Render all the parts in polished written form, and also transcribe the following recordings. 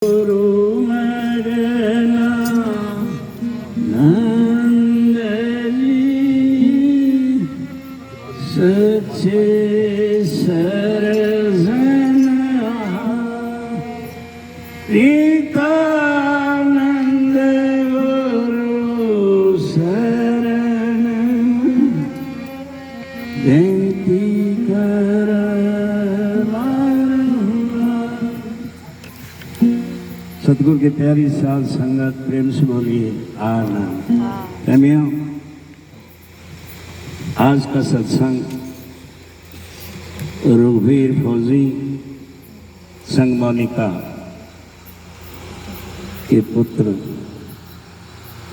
गुरु मरना नंद जी सच्चे सरजना पितानंद गुरु शरण बेनती कर सतगुरु की प्यारी साध संगत प्रेम से बोलिए आनंद। प्रेमियों, आज का सत्संग रघुवीर फौजी संगमौलिका के पुत्र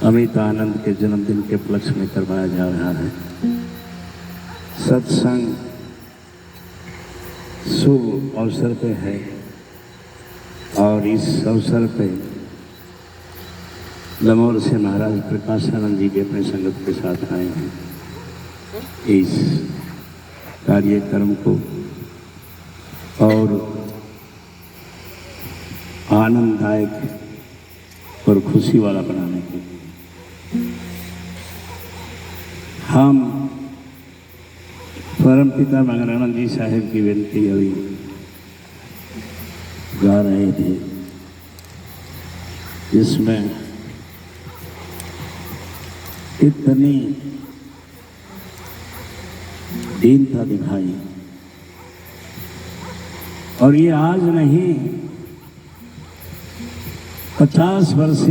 अमित आनंद के जन्मदिन के उपलक्ष्य में करवाया जा रहा है। सत्संग शुभ अवसर पे है और इस अवसर पे दमोर से महाराज प्रकाशानंद जी भी अपने संगत के साथ आए हैं। इस कार्यक्रम को और आनंददायक और खुशी वाला बनाने के लिए हम परमपिता मंगलानंद जी साहिब की विनती अभी गा रहे थे, जिसमें इतनी दीनता दिखाई। और ये आज नहीं, 50 वर्ष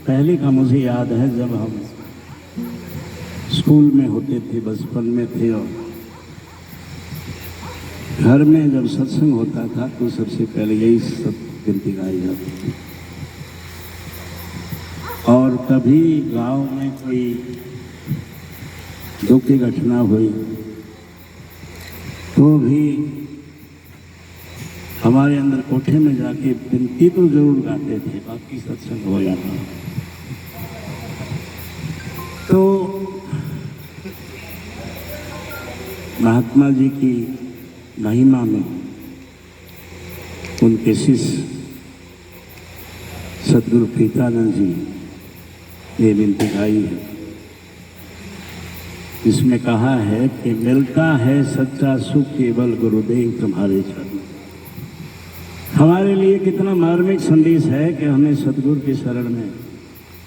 पहले का मुझे याद है, जब हम स्कूल में होते थे, बचपन में थे और घर में जब सत्संग होता था तो सबसे पहले यही सब गिनती गाई जाती थी। और कभी गांव में कोई दुख की घटना हुई तो भी हमारे अंदर कोठे में जाके विनती तो जरूर गाते थे, बाकी सत्संग हो जाता। तो महात्मा जी की महिमा में उनके शिष्य सतगुरु प्रीतानंद जी ने विनती गाई है। इसमें कहा है कि मिलता है सच्चा सुख केवल गुरुदेव तुम्हारे चरण। हमारे लिए कितना मार्मिक संदेश है कि हमें सतगुरु की शरण में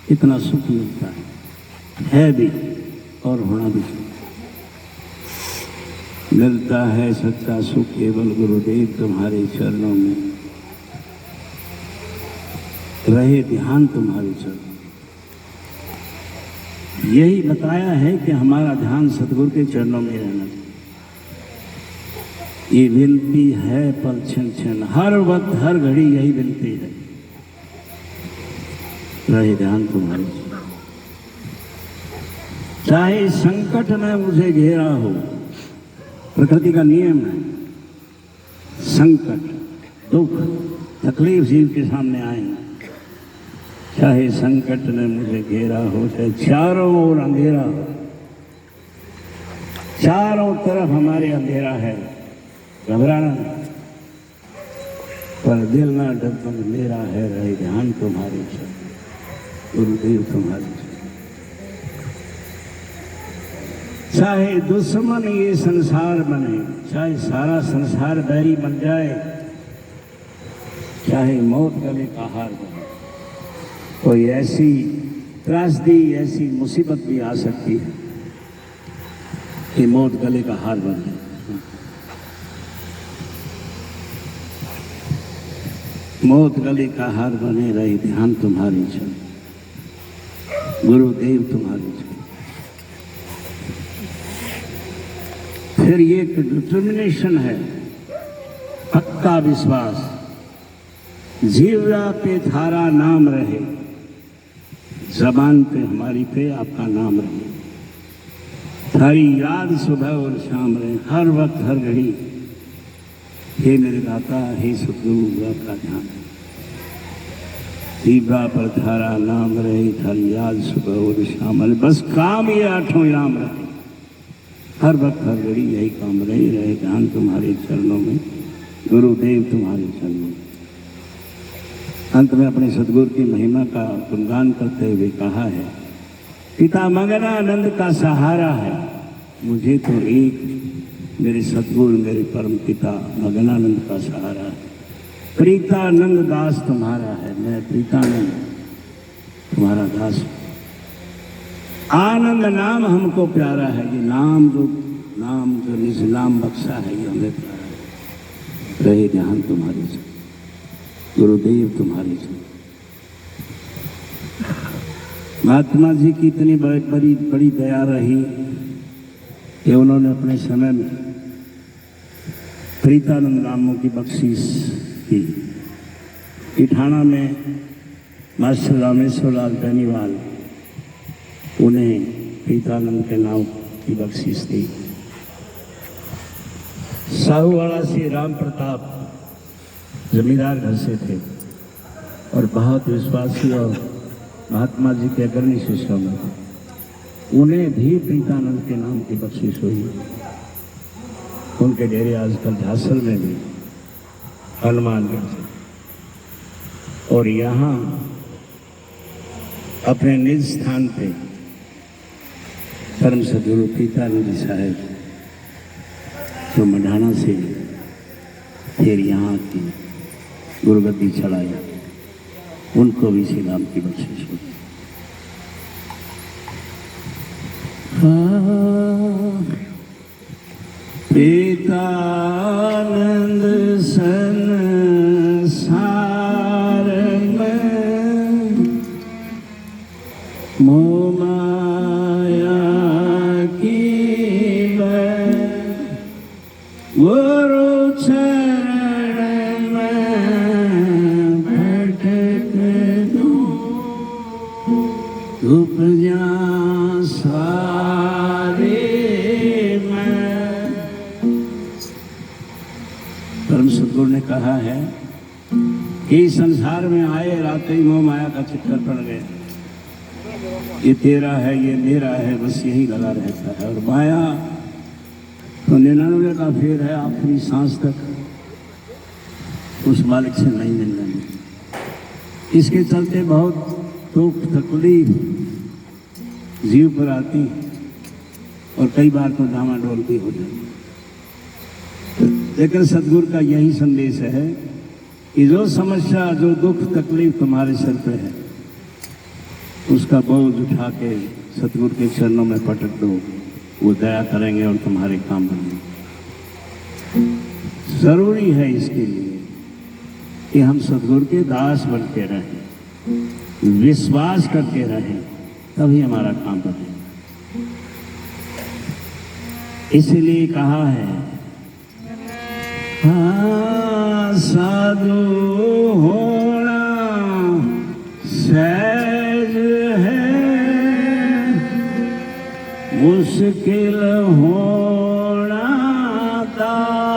कितना सुख मिलता है भी और होना भी। मिलता है सच्चा सुख केवल गुरुदेव तुम्हारे चरणों में, रहे ध्यान तुम्हारे चरणों। यही बताया है कि हमारा ध्यान सतगुरु के चरणों में रहना चाहिए। ये विनती है पर क्षण क्षण, हर वक्त हर घड़ी यही विनती है, रहे ध्यान तुम्हारे चरणों। चाहे संकट में मुझे घेरा हो, प्रकृति का नियम है, संकट दुख तकलीफ जीव के सामने आएंगे। चाहे संकट ने मुझे घेरा हो, चाहे चारों ओर अंधेरा हो, चारों तरफ हमारे अंधेरा है, घबराना नहीं, पर दिल ना डगमग मेरा है, रहे ध्यान तुम्हारे चरण, गुरुदेव तुम्हारे चरण। चाहे दुश्मन ये संसार बने, चाहे सारा संसार बैरी बन जाए, चाहे मौत गले का हार बने, कोई ऐसी त्रासदी, ऐसी मुसीबत भी आ सकती है कि मौत गले का हार बन जाए। मौत गले का हार बने, रहे ध्यान तुम्हारे चरण, गुरुदेव तुम्हारे चरण। फिर ये एक डिटर्मिनेशन है, पक्का विश्वास, जीवा पे थारा नाम रहे, जबान पे हमारी पे आपका नाम रहे, थारी याद सुबह और शाम रहे, हर वक्त हर घड़ी। हे मेरे दाता, हे सतगुरु आपका ध्यान, जीवा पर थारा नाम रहे, थारी याद सुबह और शाम रहे। बस काम ये आठों याम रहे, हर वक्त हर घड़ी यही काम रहे ध्यान तुम्हारे चरणों में, गुरुदेव तुम्हारे चरणों में। अंत में अपने सदगुरु की महिमा का गुणगान करते हुए कहा है, पिता मगनानंद का सहारा है, मुझे तो एक मेरे सदगुरु मेरे परम पिता मगनानंद का सहारा है। प्रीतानंद दास तुम्हारा है, मैं प्रीतानंद तुम्हारा दास हूं। आनंद नाम हमको प्यारा है, ये नाम जो निज नाम बख्शा है ये हमें प्यारा है। रहे ध्यान तुम्हारे से, गुरुदेव तुम्हारे से। महात्मा जी की इतनी बड़ी दया रही कि उन्होंने अपने समय में प्रीतानंद नामों की बख्शीश की। इठाना में मास्टर रामेश्वर लाल बेनीवाल उन्हें प्रीतानंद के नाम की बख्शीश दी। साहूवाड़ा से राम प्रताप जमींदार घर से थे और बहुत विश्वासी और महात्मा जी के अग्रणी शिष्यों में थे। उन्हें भी प्रीतानंद के नाम की बख्शीश हुई। उनके डेरे आजकल झांसल में भी, हनुमानगढ़ से, और यहाँ अपने निज स्थान पे परम सदगुरु प्रीतानंद साहब जो मढ़ाना से फिर यहाँ की गुरुगद्दी चढ़ाया, उनको भी श्री राम की बख्शिश हुई। प्रीतानंद संसार में मोह माया की गुरु चरण में भटक धूप जा सारे में। परम सदगुरु ने कहा है कि संसार में आए रात ही मोह माया का चक्कर पड़ गया। ये तेरा है, ये मेरा है, बस यही लगा रहता है। और माया तो 99 का फेर है, आखिरी सांस तक उस मालिक से नहीं मिलने में। इसके चलते बहुत दुख तकलीफ जीव पर आती और कई बार तो डामाडोल भी हो जाती। लेकिन सदगुरु का यही संदेश है कि जो समस्या, जो दुख तकलीफ तुम्हारे सर पे है, उसका बोझ उठा के सदगुरु के चरणों में पटक दो, वो दया करेंगे और तुम्हारे काम बनेंगे। जरूरी है इसके लिए कि हम सदगुरु के दास बन के रहें, विश्वास करके रहें, तभी हमारा काम बनेगा। इसलिए कहा है, हाँ साधु होना सहज है, मुश्किल होना दास